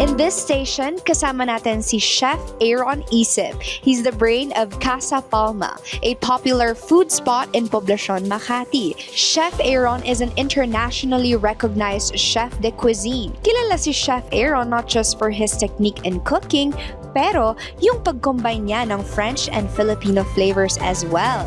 In this station, kasama natin si Chef Aaron Isip. He's the brain of Casa Palma, a popular food spot in Poblacion, Makati. Chef Aaron is an internationally recognized chef de cuisine. Kilala si Chef Aaron not just for his technique in cooking, pero yung pag-combine niya ng French and Filipino flavors as well.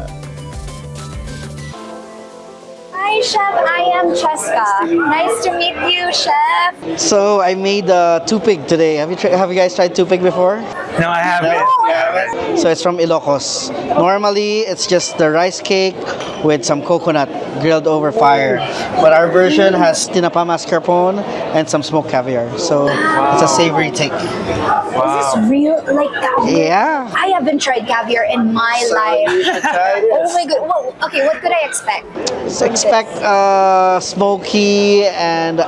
Hi, Chef. I am Cheska. Nice to meet you, Chef. So I made Tupig today. Have you guys tried Tupig before? No, I haven't. So it's from Ilocos. Normally, it's just the rice cake with some coconut grilled over fire. But our version has Tinapa Mascarpone and some smoked caviar. So it's a savory take. Is this real? Like caviar? Yeah. I haven't tried caviar in my life. Oh my god. Well, okay, what could I expect? So expect smoky and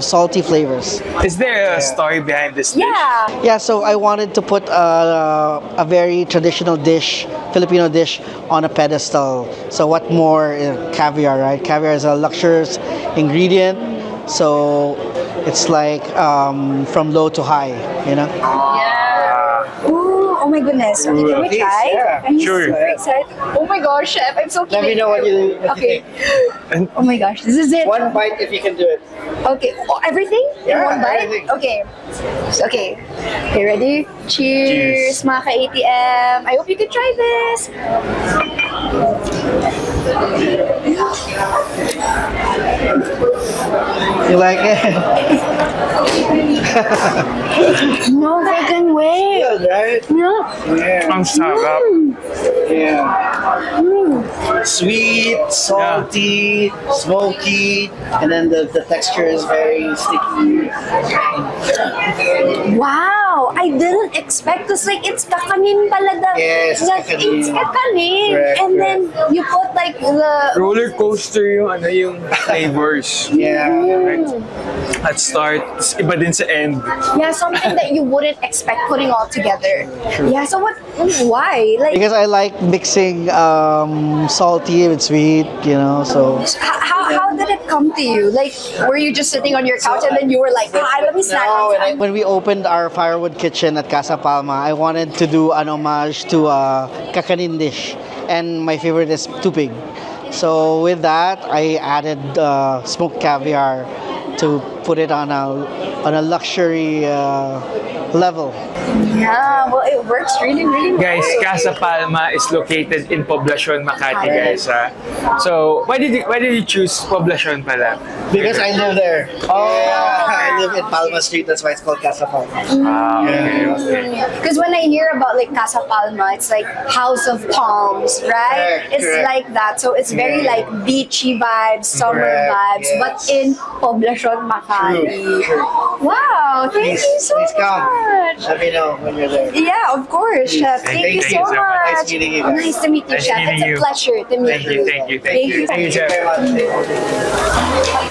salty flavors. Is there a story behind this dish? Yeah. Yeah, so I wanted to put a very traditional dish, Filipino dish, on a pedestal. So what more? Caviar, right? Caviar is a luxurious ingredient. So it's like from low to high, you know? Yeah. Ooh, oh my goodness. Okay, can we Please, try? yeah. I'm Sure. super excited. Oh my gosh, Chef. I'm so Let me know what you do. Okay. Oh my gosh, this is it. One bite if you can do it. Okay. Oh, everything? In Yeah, one bite? everything. Okay. Okay. Okay, ready? Cheers, mga ka-ATM. I hope you can try this. You like it? No freaking way. Good, right? Yeah. Yeah. Ang sarap. Yeah. Sweet, salty, smoky, and then the texture is very sticky. Wow, I didn't expect this. Like, it's kakanin pala. Yes, it's kakanin. It's kakanin. Correct, And then you put like the... Roller coaster yung flavors. Yeah. Right? At start, iba din sa end. Yeah, something that you wouldn't expect putting all together. Yeah, so why? Like, Because I like mixing salty with sweet, you know, so. how did it come to you? Like, were you just sitting on your couch and then you were like, let me snack on some? When we opened our firewood kitchen at Casa Palma, I wanted to do an homage to a kakanin dish. And my favorite is Tupig. So with that, I added smoked caviar to put it on a luxury level. Yeah, well, it works really, really well. Guys, Casa Palma is located in Poblacion, Makati, guys. So, why did you choose Poblacion pala? Because I live there. Yeah, I live in Palma Street. That's why it's called Casa Palma. Okay. Because when I hear about like Casa Palma, it's like House of Palms, right? Correct, It's correct. like that. So it's very like beachy vibes, summer Correct, vibes, yes. but in Poblacion, Makati. True. Wow, thank you so Please come. much. Let me know when you're there. Yeah, of course, Chef. Thank you so much. Nice meeting you guys. Nice to meet you, Nice Chef. meeting It's a you. pleasure to meet Thank you, thank you, thank you. Thank you, Thank you Chef. very much.